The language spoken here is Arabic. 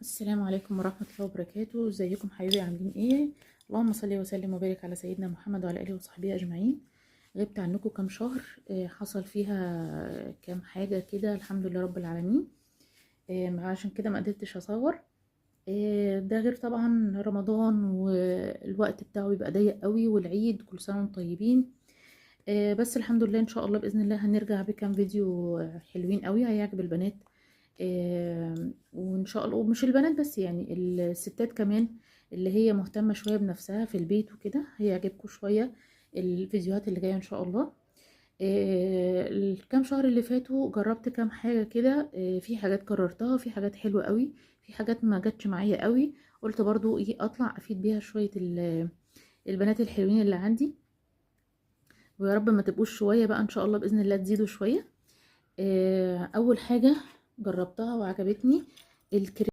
السلام عليكم ورحمة الله وبركاته. ازيكم حبايبي، عاملين ايه؟ اللهم صل وسلم وبارك على سيدنا محمد وعلى اله وصحبه اجمعين. غبت عنكم كام شهر، حصل فيها كام حاجة كده، الحمد لله رب العالمين. عشان كده ما قدرتش اصور. ده غير طبعا رمضان والوقت بتاعه بيبقى ضيق قوي، والعيد كل سنة وانتم طيبين. بس الحمد لله ان شاء الله باذن الله هنرجع بكام فيديو حلوين قوي هيعجب البنات. وان شاء الله، ومش البنات بس، يعني الستات كمان اللي هي مهتمه شويه بنفسها في البيت وكده هيعجبكم شويه الفيديوهات اللي جايه ان شاء الله. الكام شهر اللي فاتوا جربت كام حاجه كده، في حاجات كررتها، في حاجات حلوه قوي، في حاجات ما جاتش معايا قوي. قلت برضو ايه اطلع افيد بيها شويه البنات الحلوين اللي عندي. ويا رب ما تبقوش شويه بقى، ان شاء الله باذن الله تزيدوا شويه. اول حاجه جربتها وعجبتني الكريم